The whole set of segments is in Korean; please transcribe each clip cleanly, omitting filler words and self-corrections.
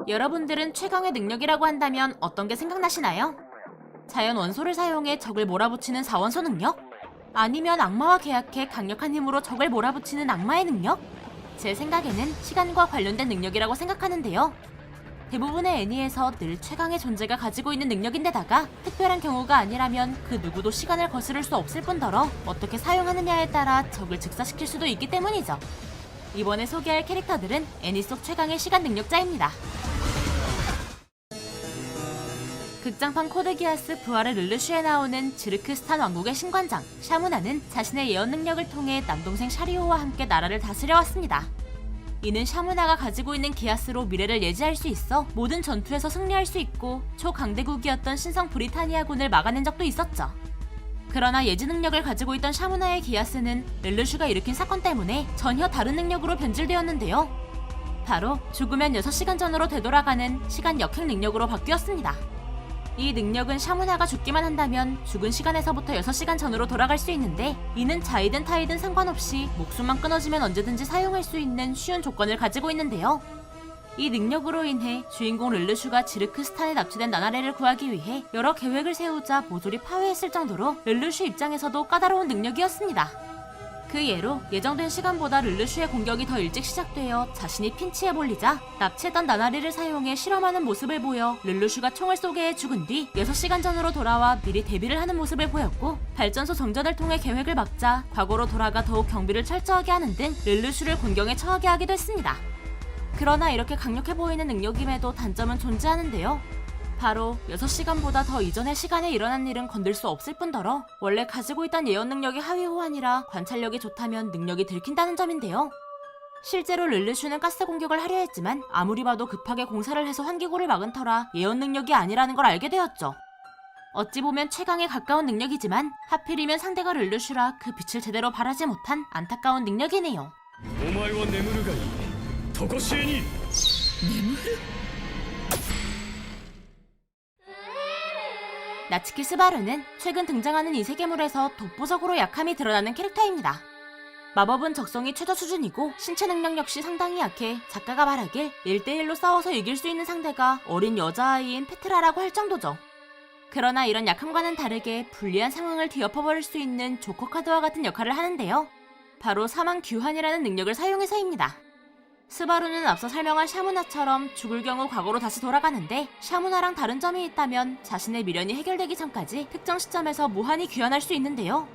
여러분들은 최강의 능력이라고 한다면 어떤 게 생각나시나요? 자연 원소를 사용해 적을 몰아붙이는 사원소 능력? 아니면 악마와 계약해 강력한 힘으로 적을 몰아붙이는 악마의 능력? 제 생각에는 시간과 관련된 능력이라고 생각하는데요. 대부분의 애니에서 늘 최강의 존재가 가지고 있는 능력인데다가 특별한 경우가 아니라면 그 누구도 시간을 거스를 수 없을 뿐더러 어떻게 사용하느냐에 따라 적을 즉사시킬 수도 있기 때문이죠. 이번에 소개할 캐릭터들은 애니 속 최강의 시간 능력자입니다. 극장판 코드기아스 부활의 르르슈에 나오는 지르크스탄 왕국의 신관장 샤무나는 자신의 예언 능력을 통해 남동생 샤리오와 함께 나라를 다스려왔습니다. 이는 샤무나가 가지고 있는 기아스로 미래를 예지할 수 있어 모든 전투에서 승리할 수 있고 초강대국이었던 신성 브리타니아군을 막아낸 적도 있었죠. 그러나 예지 능력을 가지고 있던 샤무나의 기아스는 르르슈가 일으킨 사건 때문에 전혀 다른 능력으로 변질되었는데요. 바로 죽으면 6시간 전으로 되돌아가는 시간 역행 능력으로 바뀌었습니다. 이 능력은 샤무나가 죽기만 한다면 죽은 시간에서부터 6시간 전으로 돌아갈 수 있는데, 이는 자이든 타이든 상관없이 목숨만 끊어지면 언제든지 사용할 수 있는 쉬운 조건을 가지고 있는데요. 이 능력으로 인해 주인공 르르슈가 지르크스탄에 납치된 나나레를 구하기 위해 여러 계획을 세우자 모조리 파회했을 정도로 르르슈 입장에서도 까다로운 능력이었습니다. 그 예로 예정된 시간보다 르르슈의 공격이 더 일찍 시작되어 자신이 핀치에 몰리자 납치했던 나나리를 사용해 실험하는 모습을 보여 르르슈가 총을 쏘게 해 죽은 뒤 6시간 전으로 돌아와 미리 대비를 하는 모습을 보였고, 발전소 정전을 통해 계획을 막자 과거로 돌아가 더욱 경비를 철저하게 하는 등 르르슈를 곤경에 처하게 하기도 했습니다. 그러나 이렇게 강력해 보이는 능력임에도 단점은 존재하는데요. 바로 6시간보다 더 이전의 시간에 일어난 일은 건들 수 없을 뿐더러 원래 가지고 있던 예언 능력이 하위 호환이라 관찰력이 좋다면 능력이 들킨다는 점인데요. 실제로 르르슈는 가스 공격을 하려 했지만 아무리 봐도 급하게 공사를 해서 환기구를 막은 터라 예언 능력이 아니라는 걸 알게 되었죠. 어찌 보면 최강에 가까운 능력이지만 하필이면 상대가 르르슈라 그 빛을 제대로 발하지 못한 안타까운 능력이네요. 나츠키 스바루는 최근 등장하는 이 세계물에서 독보적으로 약함이 드러나는 캐릭터입니다. 마법은 적성이 최저 수준이고 신체 능력 역시 상당히 약해 작가가 말하길 1대1로 싸워서 이길 수 있는 상대가 어린 여자아이인 페트라라고 할 정도죠. 그러나 이런 약함과는 다르게 불리한 상황을 뒤엎어버릴 수 있는 조커 카드와 같은 역할을 하는데요. 바로 사망 규환이라는 능력을 사용해서입니다. 스바루는 앞서 설명한 샤무나처럼 죽을 경우 과거로 다시 돌아가는데, 샤무나랑 다른 점이 있다면 자신의 미련이 해결되기 전까지 특정 시점에서 무한히 귀환할 수 있는데요.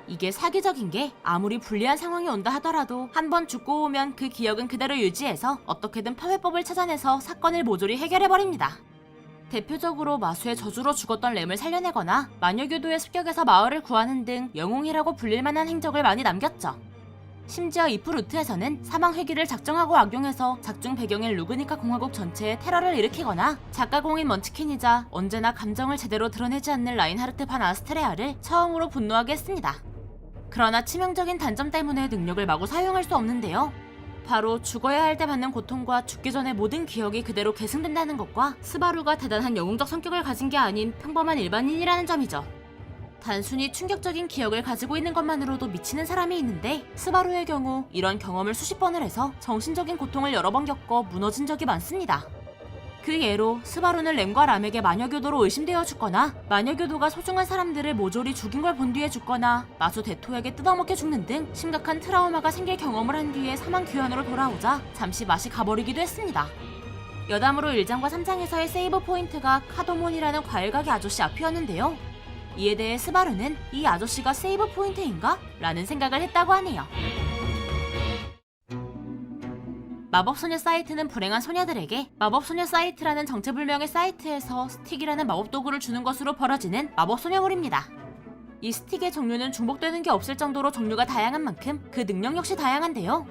이게 사기적인 게 아무리 불리한 상황이 온다 하더라도 한번 죽고 오면 그 기억은 그대로 유지해서 어떻게든 파회법을 찾아내서 사건을 모조리 해결해버립니다. 대표적으로 마수의 저주로 죽었던 램을 살려내거나 마녀교도의 습격에서 마을을 구하는 등 영웅이라고 불릴 만한 행적을 많이 남겼죠. 심지어 이프루트에서는 사망 회귀를 작정하고 악용해서 작중 배경인 루그니카 공화국 전체에 테러를 일으키거나 작가공인 먼치킨이자 언제나 감정을 제대로 드러내지 않는 라인하르트 반 아스트레아를 처음으로 분노하게 했습니다. 그러나 치명적인 단점 때문에 능력을 마구 사용할 수 없는데요. 바로 죽어야 할 때 받는 고통과 죽기 전에 모든 기억이 그대로 계승된다는 것과 스바루가 대단한 영웅적 성격을 가진 게 아닌 평범한 일반인이라는 점이죠. 단순히 충격적인 기억을 가지고 있는 것만으로도 미치는 사람이 있는데, 스바루의 경우 이런 경험을 수십 번을 해서 정신적인 고통을 여러 번 겪어 무너진 적이 많습니다. 그 예로 스바루는 램과 람에게 마녀교도로 의심되어 죽거나 마녀교도가 소중한 사람들을 모조리 죽인 걸 본 뒤에 죽거나 마수 대토에게 뜯어먹혀 죽는 등 심각한 트라우마가 생길 경험을 한 뒤에 사망 규환으로 돌아오자 잠시 맛이 가버리기도 했습니다. 여담으로 1장과 3장에서의 세이브 포인트가 카도몬이라는 과일가게 아저씨 앞이었는데요. 이에 대해 스바루는 이 아저씨가 세이브 포인트인가? 라는 생각을 했다고 하네요. 마법소녀 사이트는 불행한 소녀들에게 마법소녀 사이트라는 정체불명의 사이트에서 스틱이라는 마법도구를 주는 것으로 벌어지는 마법소녀물입니다. 이 스틱의 종류는 중복되는 게 없을 정도로 종류가 다양한 만큼 그 능력 역시 다양한데요.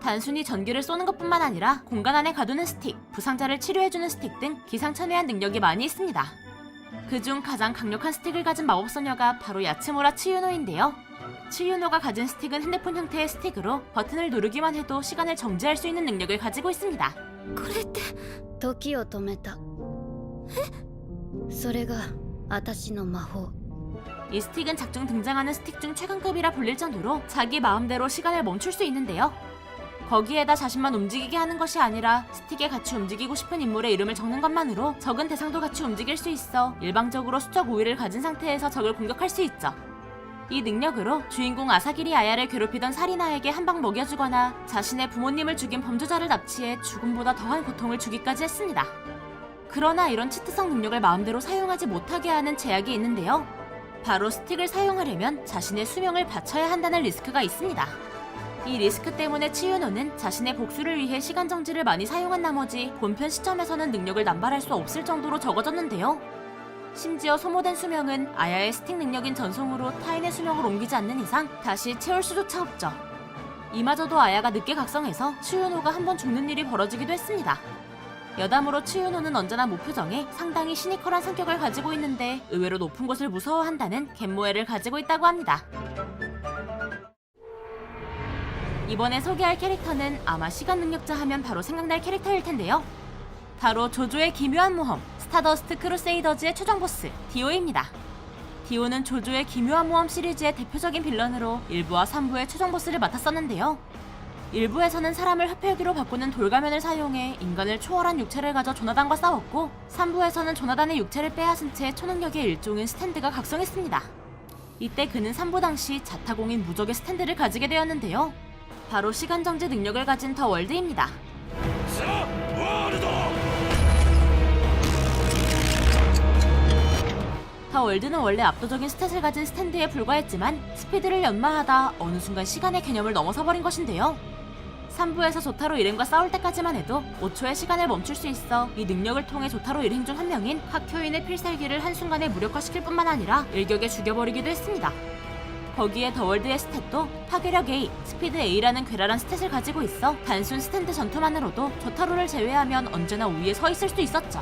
단순히 전기를 쏘는 것뿐만 아니라 공간 안에 가두는 스틱, 부상자를 치료해주는 스틱 등 기상천외한 능력이 많이 있습니다. 그중 가장 강력한 스틱을 가진 마법소녀가 바로 야츠무라 치유노인데요. 치유노가 가진 스틱은 핸드폰 형태의 스틱으로 버튼을 누르기만 해도 시간을 정지할 수 있는 능력을 가지고 있습니다. これって時を止めた。それが私の魔法。 이 스틱은 작중 등장하는 스틱 중 최강급이라 불릴 정도로 자기 마음대로 시간을 멈출 수 있는데요. 거기에다 자신만 움직이게 하는 것이 아니라 스틱에 같이 움직이고 싶은 인물의 이름을 적는 것만으로 적은 대상도 같이 움직일 수 있어 일방적으로 수적 우위를 가진 상태에서 적을 공격할 수 있죠. 이 능력으로 주인공 아사기리 아야를 괴롭히던 살인아에게 한 방 먹여주거나 자신의 부모님을 죽인 범죄자를 납치해 죽음보다 더한 고통을 주기까지 했습니다. 그러나 이런 치트성 능력을 마음대로 사용하지 못하게 하는 제약이 있는데요. 바로 스틱을 사용하려면 자신의 수명을 바쳐야 한다는 리스크가 있습니다. 이 리스크 때문에 치유노는 자신의 복수를 위해 시간 정지를 많이 사용한 나머지 본편 시점에서는 능력을 남발할 수 없을 정도로 적어졌는데요. 심지어 소모된 수명은 아야의 스틱 능력인 전송으로 타인의 수명을 옮기지 않는 이상 다시 채울 수조차 없죠. 이마저도 아야가 늦게 각성해서 치유노가 한번 죽는 일이 벌어지기도 했습니다. 여담으로 치유노는 언제나 목표정에 상당히 시니컬한 성격을 가지고 있는데 의외로 높은 곳을 무서워한다는 갯모애를 가지고 있다고 합니다. 이번에 소개할 캐릭터는 아마 시간 능력자 하면 바로 생각날 캐릭터일 텐데요. 바로 조조의 기묘한 모험, 스타더스트 크루세이더즈의 최종 보스, 디오입니다. 디오는 조조의 기묘한 모험 시리즈의 대표적인 빌런으로 1부와 3부의 최종 보스를 맡았었는데요. 1부에서는 사람을 흡혈귀로 바꾸는 돌가면을 사용해 인간을 초월한 육체를 가져 조나단과 싸웠고 3부에서는 조나단의 육체를 빼앗은 채 초능력의 일종인 스탠드가 각성했습니다. 이때 그는 3부 당시 자타공인 무적의 스탠드를 가지게 되었는데요. 바로 시간정지 능력을 가진 더 월드입니다. 더 월드는 원래 압도적인 스탯을 가진 스탠드에 불과했지만 스피드를 연마하다 어느 순간 시간의 개념을 넘어서버린 것인데요. 3부에서 조타로 일행과 싸울 때까지만 해도 5초의 시간을 멈출 수 있어 이 능력을 통해 조타로 일행 중 한 명인 학교인의 필살기를 한순간에 무력화시킬 뿐만 아니라 일격에 죽여버리기도 했습니다. 거기에 더월드의 스탯도 파괴력 A, 스피드 A라는 괴랄한 스탯을 가지고 있어 단순 스탠드 전투만으로도 조타로를 제외하면 언제나 우위에 서 있을 수 있었죠.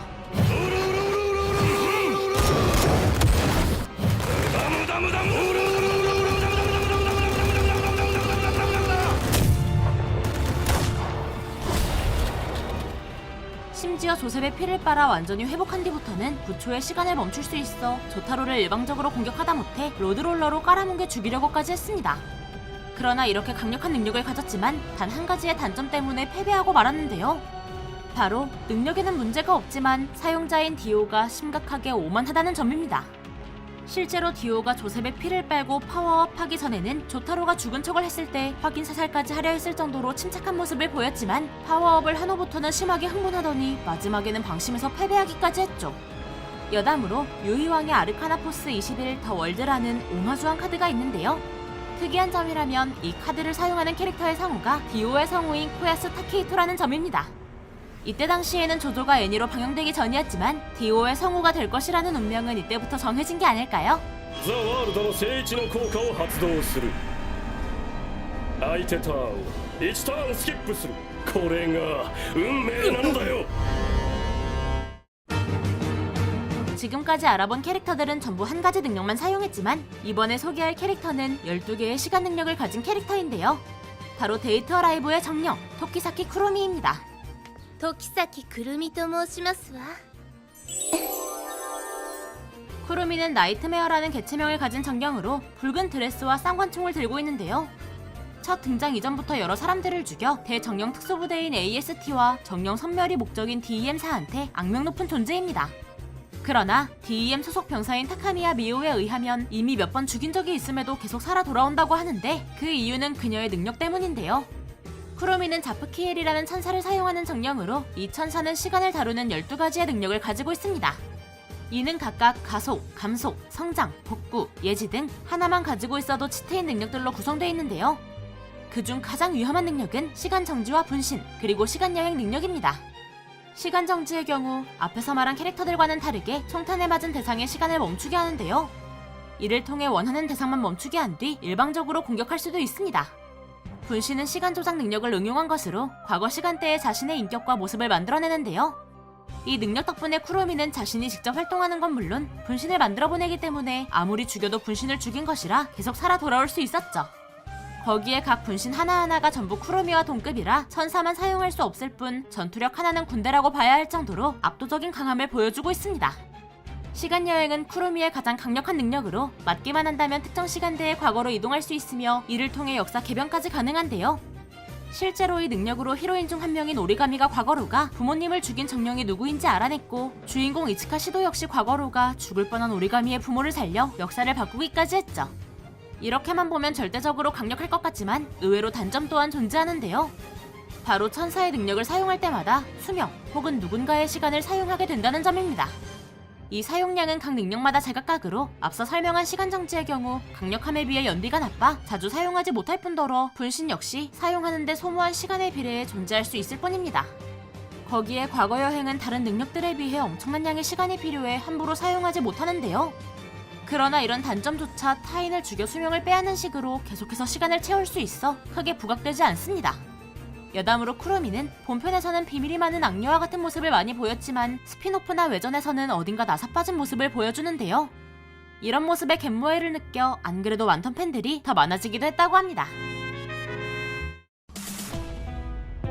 심지어 조셉의 피를 빨아 완전히 회복한 뒤부터는 9초의 시간을 멈출 수 있어 조타로를 일방적으로 공격하다 못해 로드롤러로 깔아뭉개 죽이려고까지 했습니다. 그러나 이렇게 강력한 능력을 가졌지만 단 한 가지의 단점 때문에 패배하고 말았는데요. 바로 능력에는 문제가 없지만 사용자인 디오가 심각하게 오만하다는 점입니다. 실제로 디오가 조셉의 피를 빨고 파워업하기 전에는 조타로가 죽은 척을 했을 때 확인 사살까지 하려 했을 정도로 침착한 모습을 보였지만 파워업을 한 후부터는 심하게 흥분하더니 마지막에는 방심해서 패배하기까지 했죠. 여담으로 유희왕의 아르카나 포스 21 더 월드라는 오마주한 카드가 있는데요. 특이한 점이라면 이 카드를 사용하는 캐릭터의 성우가 디오의 성우인 코야스 타케이토라는 점입니다. 이때 당시에는 조조가 애니로 방영되기 전이었지만 디오의 성우가 될 것이라는 운명은 이때부터 정해진 게 아닐까요? ザ・ワールドの聖地の効果を発動する相手ターンを1ターンスキップするこれが運命なのだよ 지금까지 알아본 캐릭터들은 전부 한 가지 능력만 사용했지만 이번에 소개할 캐릭터는 12개의 시간 능력을 가진 캐릭터인데요. 바로 데이터 라이브의 정령 토키사키 쿠루미입니다. 時崎くるみと申しますわ 쿠루미는 나이트메어라는 개체명을 가진 정령으로 붉은 드레스와 쌍권총을 들고 있는데요. 첫 등장 이전부터 여러 사람들을 죽여 대정령 특수부대인 AST와 정령 선멸이 목적인 DEM4한테 악명 높은 존재입니다. 그러나 DEM 소속 병사인 타카미야 미오에 의하면 이미 몇 번 죽인 적이 있음에도 계속 살아 돌아온다고 하는데 그 이유는 그녀의 능력 때문인데요. 쿠루미는 자프키엘이라는 천사를 사용하는 정령으로 이 천사는 시간을 다루는 12가지의 능력을 가지고 있습니다. 이는 각각 가속, 감속, 성장, 복구, 예지 등 하나만 가지고 있어도 치트인 능력들로 구성되어 있는데요. 그중 가장 위험한 능력은 시간 정지와 분신, 그리고 시간 여행 능력입니다. 시간 정지의 경우 앞에서 말한 캐릭터들과는 다르게 총탄에 맞은 대상의 시간을 멈추게 하는데요. 이를 통해 원하는 대상만 멈추게 한 뒤 일방적으로 공격할 수도 있습니다. 분신은 시간 조작 능력을 응용한 것으로 과거 시간대의 자신의 인격과 모습을 만들어내는데요. 이 능력 덕분에 쿠루미는 자신이 직접 활동하는 건 물론 분신을 만들어 보내기 때문에 아무리 죽여도 분신을 죽인 것이라 계속 살아 돌아올 수 있었죠. 거기에 각 분신 하나하나가 전부 쿠루미와 동급이라 천사만 사용할 수 없을 뿐 전투력 하나는 군대라고 봐야 할 정도로 압도적인 강함을 보여주고 있습니다. 시간여행은 쿠루미의 가장 강력한 능력으로 맞기만 한다면 특정 시간대의 과거로 이동할 수 있으며 이를 통해 역사 개변까지 가능한데요. 실제로 이 능력으로 히로인 중 한 명인 오리가미가 과거로가 부모님을 죽인 정령이 누구인지 알아냈고, 주인공 이츠카 시도 역시 과거로가 죽을 뻔한 오리가미의 부모를 살려 역사를 바꾸기까지 했죠. 이렇게만 보면 절대적으로 강력할 것 같지만 의외로 단점 또한 존재하는데요. 바로 천사의 능력을 사용할 때마다 수명 혹은 누군가의 시간을 사용하게 된다는 점입니다. 이 사용량은 각 능력마다 제각각으로 앞서 설명한 시간 정지의 경우 강력함에 비해 연비가 나빠 자주 사용하지 못할 뿐더러 분신 역시 사용하는데 소모한 시간에 비례해 존재할 수 있을 뿐입니다. 거기에 과거 여행은 다른 능력들에 비해 엄청난 양의 시간이 필요해 함부로 사용하지 못하는데요. 그러나 이런 단점조차 타인을 죽여 수명을 빼앗는 식으로 계속해서 시간을 채울 수 있어 크게 부각되지 않습니다. 여담으로 쿠로미는 본편에서는 비밀이 많은 악녀와 같은 모습을 많이 보였지만 스피노프나 외전에서는 어딘가 나사빠진 모습을 보여주는데요. 이런 모습에 갯모해를 느껴 안 그래도 완턴 팬들이 더 많아지기도 했다고 합니다.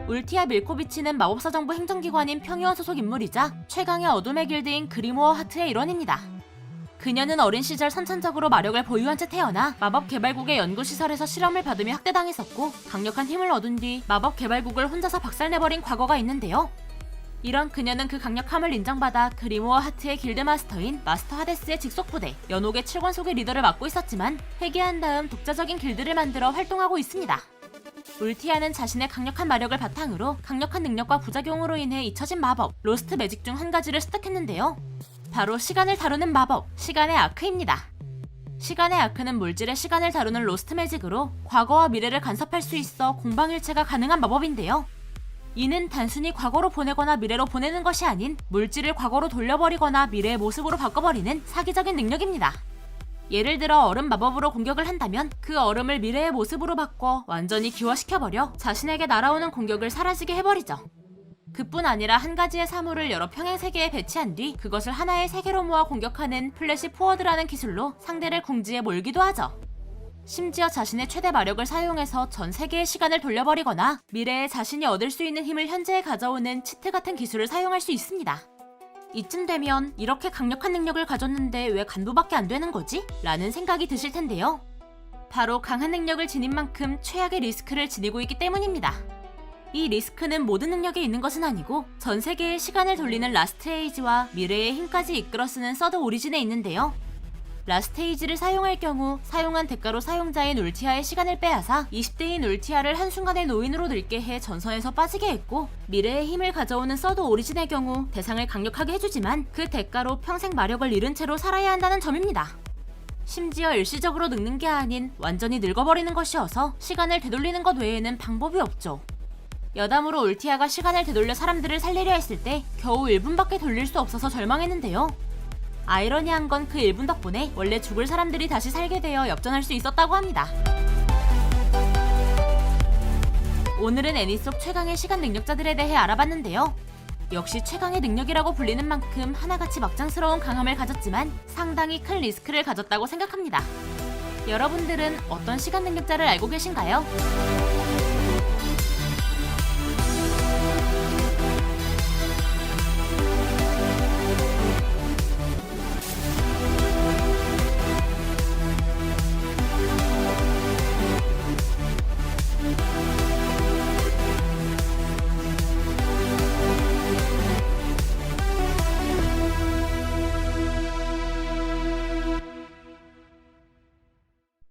울티아 밀코비치는 마법사 정부 행정기관인 평의원 소속 인물이자 최강의 어둠의 길드인 그리모어 하트의 일원입니다. 그녀는 어린 시절 선천적으로 마력을 보유한 채 태어나 마법 개발국의 연구시설에서 실험을 받으며 학대당했었고, 강력한 힘을 얻은 뒤 마법 개발국을 혼자서 박살내버린 과거가 있는데요. 이런 그녀는 그 강력함을 인정받아 그리모어 하트의 길드 마스터인 마스터 하데스의 직속부대 연옥의 7권속의 리더를 맡고 있었지만 회귀한 다음 독자적인 길드를 만들어 활동하고 있습니다. 울티아는 자신의 강력한 마력을 바탕으로 강력한 능력과 부작용으로 인해 잊혀진 마법 로스트 매직 중 한 가지를 습득했는데요. 바로 시간을 다루는 마법, 시간의 아크입니다. 시간의 아크는 물질의 시간을 다루는 로스트 매직으로 과거와 미래를 간섭할 수 있어 공방일체가 가능한 마법인데요. 이는 단순히 과거로 보내거나 미래로 보내는 것이 아닌 물질을 과거로 돌려버리거나 미래의 모습으로 바꿔버리는 사기적인 능력입니다. 예를 들어 얼음 마법으로 공격을 한다면 그 얼음을 미래의 모습으로 바꿔 완전히 기화시켜버려 자신에게 날아오는 공격을 사라지게 해버리죠. 그뿐 아니라 한 가지의 사물을 여러 평행 세계에 배치한 뒤 그것을 하나의 세계로 모아 공격하는 플래시 포워드라는 기술로 상대를 궁지에 몰기도 하죠. 심지어 자신의 최대 마력을 사용해서 전 세계의 시간을 돌려버리거나 미래에 자신이 얻을 수 있는 힘을 현재에 가져오는 치트 같은 기술을 사용할 수 있습니다. 이쯤 되면 이렇게 강력한 능력을 가졌는데 왜 간부밖에 안 되는 거지? 라는 생각이 드실 텐데요. 바로 강한 능력을 지닌 만큼 최악의 리스크를 지니고 있기 때문입니다. 이 리스크는 모든 능력에 있는 것은 아니고 전 세계의 시간을 돌리는 라스트 에이지와 미래의 힘까지 이끌어 쓰는 서드 오리진에 있는데요. 라스트 에이지를 사용할 경우 사용한 대가로 사용자인 울티아의 시간을 빼앗아 20대인 울티아를 한순간에 노인으로 늙게 해 전선에서 빠지게 했고, 미래의 힘을 가져오는 서드 오리진의 경우 대상을 강력하게 해주지만 그 대가로 평생 마력을 잃은 채로 살아야 한다는 점입니다. 심지어 일시적으로 늙는 게 아닌 완전히 늙어버리는 것이어서 시간을 되돌리는 것 외에는 방법이 없죠. 여담으로 울티아가 시간을 되돌려 사람들을 살리려 했을 때 겨우 1분밖에 돌릴 수 없어서 절망했는데요. 아이러니한 건 그 1분 덕분에 원래 죽을 사람들이 다시 살게 되어 역전할 수 있었다고 합니다. 오늘은 애니 속 최강의 시간 능력자들에 대해 알아봤는데요. 역시 최강의 능력이라고 불리는 만큼 하나같이 막장스러운 강함을 가졌지만 상당히 큰 리스크를 가졌다고 생각합니다. 여러분들은 어떤 시간 능력자를 알고 계신가요?